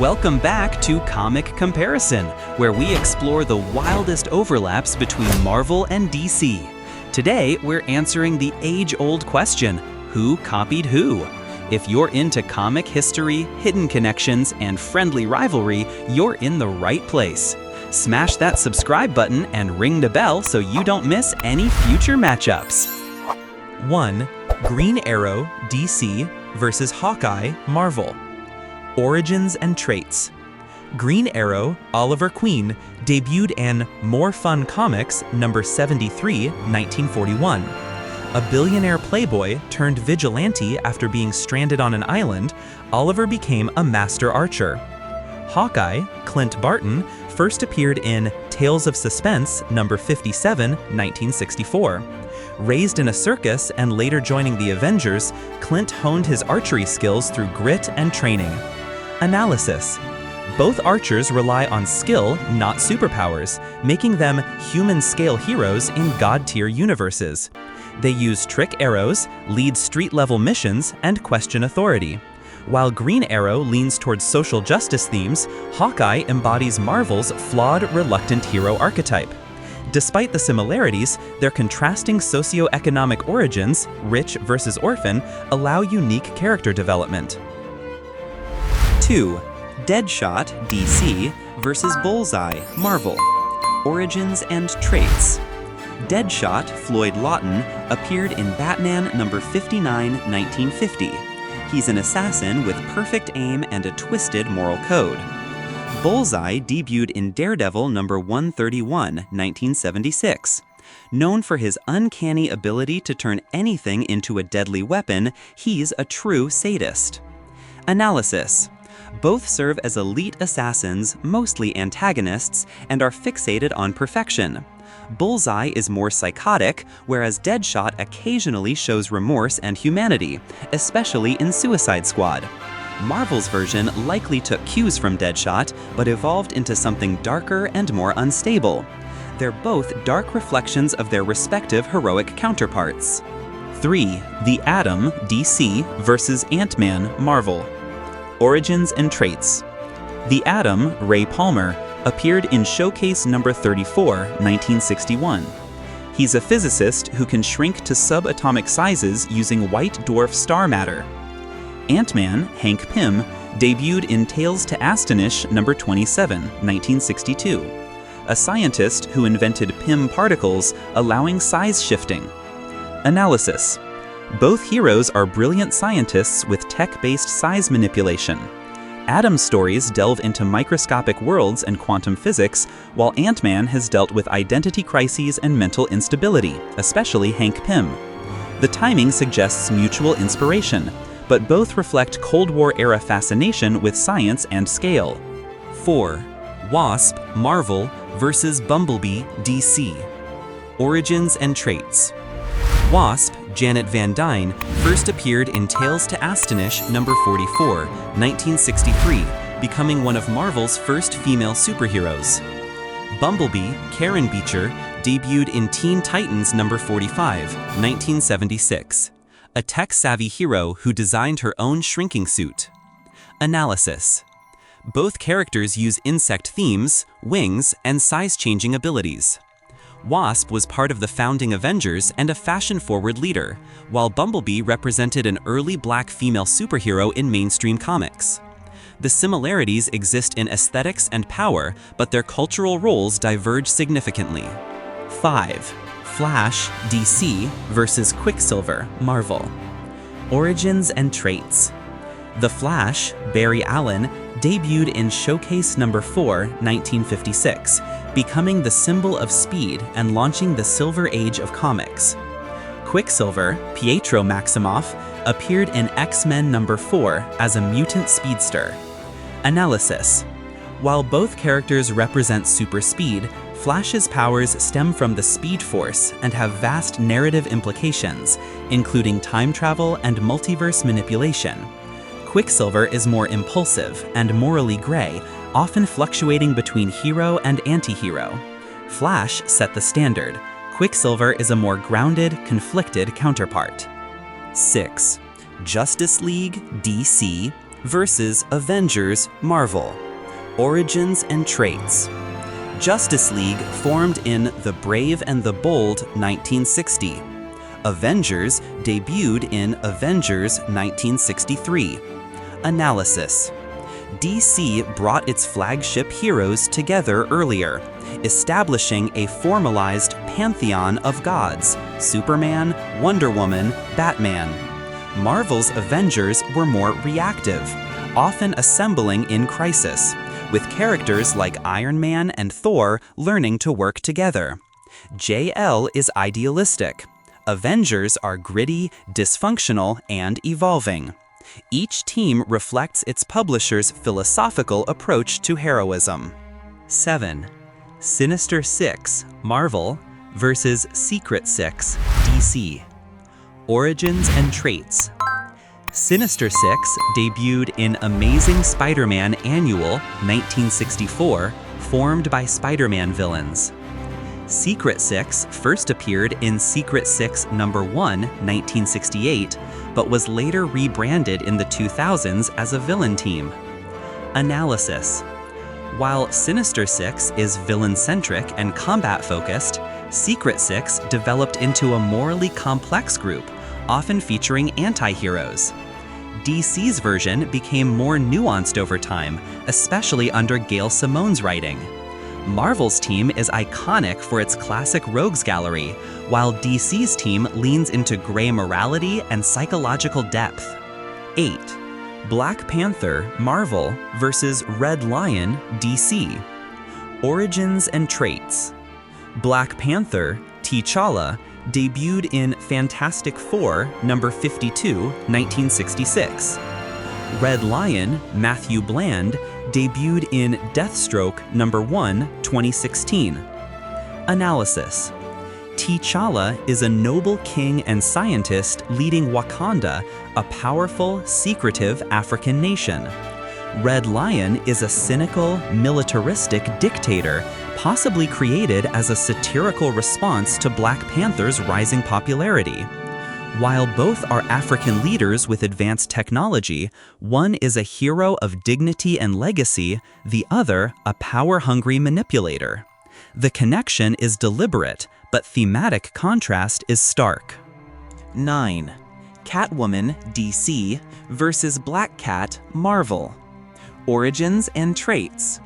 Welcome back to Comic Comparison, where we explore the wildest overlaps between Marvel and DC. Today, we're answering the age-old question, who copied who? If you're into comic history, hidden connections, and friendly rivalry, you're in the right place. Smash that subscribe button and ring the bell so you don't miss any future matchups. 1. Green Arrow, DC versus Hawkeye, Marvel. Origins and traits. Green Arrow, Oliver Queen, debuted in More Fun Comics number 73, 1941. A billionaire playboy turned vigilante after being stranded on an island, Oliver became a master archer. Hawkeye, Clint Barton, first appeared in Tales of Suspense number 57, 1964. Raised in a circus and later joining the Avengers, Clint honed his archery skills through grit and training. Analysis. Both archers rely on skill, not superpowers, making them human-scale heroes in god-tier universes. They use trick arrows, lead street-level missions, and question authority. While Green Arrow leans towards social justice themes, Hawkeye embodies Marvel's flawed, reluctant hero archetype. Despite the similarities, their contrasting socioeconomic origins, rich versus orphan, allow unique character development. 2. Deadshot DC versus Bullseye, Marvel. Origins and traits. Deadshot Floyd Lawton appeared in Batman number 59, 1950. He's an assassin with perfect aim and a twisted moral code. Bullseye debuted in Daredevil number 131, 1976. Known for his uncanny ability to turn anything into a deadly weapon, he's a true sadist. Analysis. Both serve as elite assassins, mostly antagonists, and are fixated on perfection. Bullseye is more psychotic, whereas Deadshot occasionally shows remorse and humanity, especially in Suicide Squad. Marvel's version likely took cues from Deadshot, but evolved into something darker and more unstable. They're both dark reflections of their respective heroic counterparts. 3. The Atom, DC versus Ant-Man, Marvel. Origins and traits. The Atom, Ray Palmer, appeared in Showcase number 34, 1961. He's a physicist who can shrink to subatomic sizes using white dwarf star matter. Ant-Man, Hank Pym, debuted in Tales to Astonish number 27, 1962. A scientist who invented Pym particles, allowing size shifting. Analysis. Both heroes are brilliant scientists with tech-based size manipulation. Atom's stories delve into microscopic worlds and quantum physics, while Ant-Man has dealt with identity crises and mental instability, especially Hank Pym. The timing suggests mutual inspiration, but both reflect Cold War-era fascination with science and scale. 4. Wasp, Marvel versus Bumblebee, DC. Origins and traits. Wasp, Janet Van Dyne, first appeared in Tales to Astonish number 44, 1963, becoming one of Marvel's first female superheroes. Bumblebee, Karen Beecher, debuted in Teen Titans number 45, 1976. A tech-savvy hero who designed her own shrinking suit. Analysis. Both characters use insect themes, wings, and size-changing abilities. Wasp was part of the founding Avengers and a fashion-forward leader, while Bumblebee represented an early black female superhero in mainstream comics. The similarities exist in aesthetics and power, but their cultural roles diverge significantly. 5. Flash, DC versus Quicksilver, Marvel. Origins and traits. The Flash, Barry Allen, debuted in Showcase number 4, 1956, becoming the symbol of speed and launching the Silver Age of comics. Quicksilver, Pietro Maximoff, appeared in X-Men number 4 as a mutant speedster. Analysis. While both characters represent super speed, Flash's powers stem from the Speed Force and have vast narrative implications, including time travel and multiverse manipulation. Quicksilver is more impulsive and morally gray, often fluctuating between hero and anti-hero. Flash set the standard. Quicksilver is a more grounded, conflicted counterpart. 6. Justice League, DC versus Avengers Marvel. Origins and traits. Justice League formed in The Brave and the Bold 1960. Avengers debuted in Avengers 1963. Analysis. DC brought its flagship heroes together earlier, establishing a formalized pantheon of gods: Superman, Wonder Woman, Batman. Marvel's Avengers were more reactive, often assembling in crisis, with characters like Iron Man and Thor learning to work together. JL is idealistic. Avengers are gritty, dysfunctional, and evolving. Each team reflects its publisher's philosophical approach to heroism. 7. Sinister Six, Marvel versus Secret Six, DC. Origins and traits. Sinister Six debuted in Amazing Spider-Man Annual 1964, formed by Spider-Man villains. Secret Six first appeared in Secret Six No. 1, 1968, but was later rebranded in the 2000s as a villain team. Analysis. While Sinister Six is villain-centric and combat-focused, Secret Six developed into a morally complex group, often featuring anti-heroes. DC's version became more nuanced over time, especially under Gail Simone's writing. Marvel's team is iconic for its classic rogues gallery, while DC's team leans into gray morality and psychological depth. 8. Black Panther, Marvel versus Red Lion, DC. Origins and traits. Black Panther, T'Challa, debuted in Fantastic Four No. 52, 1966. Red Lion, Matthew Bland, debuted in Deathstroke No. 1, 2016. Analysis. T'Challa is a noble king and scientist leading Wakanda, a powerful, secretive African nation. Red Lion is a cynical, militaristic dictator, possibly created as a satirical response to Black Panther's rising popularity. While both are African leaders with advanced technology, one is a hero of dignity and legacy, the other a power-hungry manipulator. The connection is deliberate, but thematic contrast is stark. 9. Catwoman, DC versus Black Cat, Marvel. Origins and traits.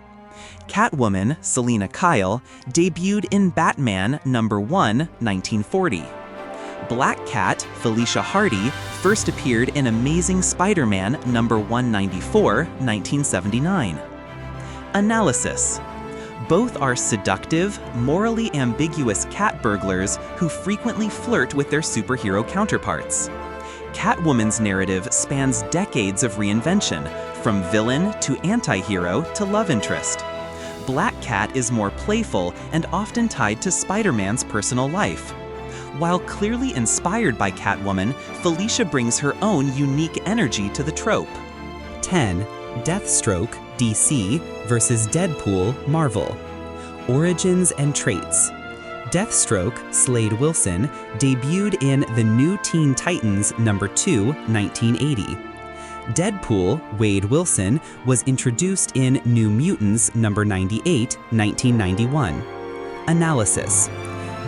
Catwoman, Selina Kyle, debuted in Batman No. 1, 1940. Black Cat, Felicia Hardy, first appeared in Amazing Spider-Man No. 194, 1979. Analysis. Both are seductive, morally ambiguous cat burglars who frequently flirt with their superhero counterparts. Catwoman's narrative spans decades of reinvention, from villain to anti-hero to love interest. Black Cat is more playful and often tied to Spider-Man's personal life. While clearly inspired by Catwoman, Felicia brings her own unique energy to the trope. 10. Deathstroke, DC versus Deadpool, Marvel. Origins and traits. Deathstroke, Slade Wilson, debuted in The New Teen Titans No. 2, 1980. Deadpool, Wade Wilson, was introduced in New Mutants No. 98, 1991. Analysis.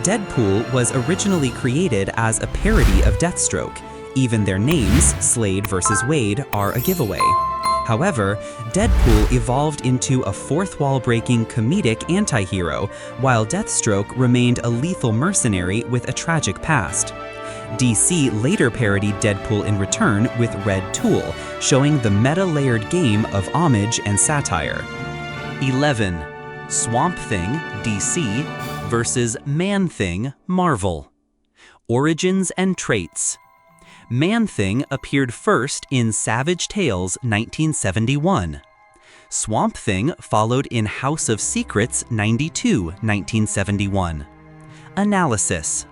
Deadpool was originally created as a parody of Deathstroke. Even their names, Slade versus Wade, are a giveaway. However, Deadpool evolved into a fourth-wall-breaking comedic anti-hero, while Deathstroke remained a lethal mercenary with a tragic past. DC later parodied Deadpool in return with Red Tool, showing the meta-layered game of homage and satire. 11. Swamp Thing, DC versus Man-Thing, Marvel. Origins and traits. Man-Thing appeared first in Savage Tales 1971. Swamp Thing followed in House of Secrets 92, 1971. Analysis.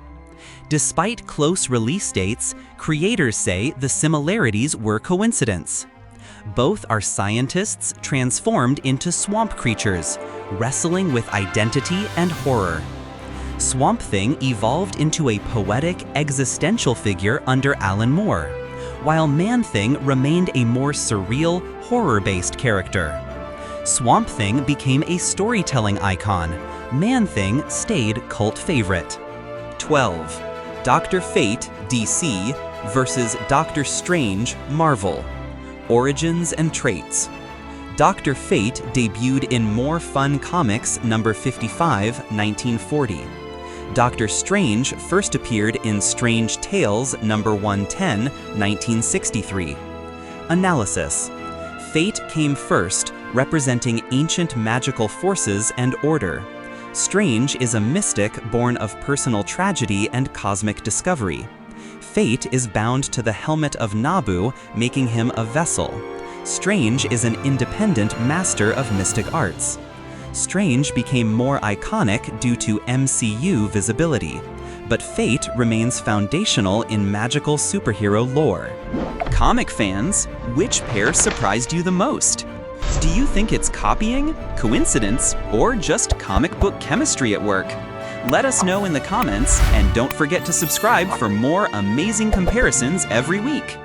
Despite close release dates, creators say the similarities were coincidence. Both are scientists transformed into swamp creatures, wrestling with identity and horror. Swamp Thing evolved into a poetic, existential figure under Alan Moore, while Man-Thing remained a more surreal, horror-based character. Swamp Thing became a storytelling icon. Man-Thing stayed cult favorite. 12. Dr. Fate, DC, versus Doctor Strange, Marvel. Origins and traits. Dr. Fate debuted in More Fun Comics number 55, 1940. Doctor Strange first appeared in Strange Tales number 110, 1963. Analysis. Fate came first, representing ancient magical forces and order. Strange is a mystic born of personal tragedy and cosmic discovery. Fate is bound to the helmet of Nabu, making him a vessel. Strange is an independent master of mystic arts. Strange became more iconic due to MCU visibility, but Fate remains foundational in magical superhero lore. Comic fans, which pair surprised you the most? Do you think it's copying, coincidence, or just comic book chemistry at work? Let us know in the comments, and don't forget to subscribe for more amazing comparisons every week.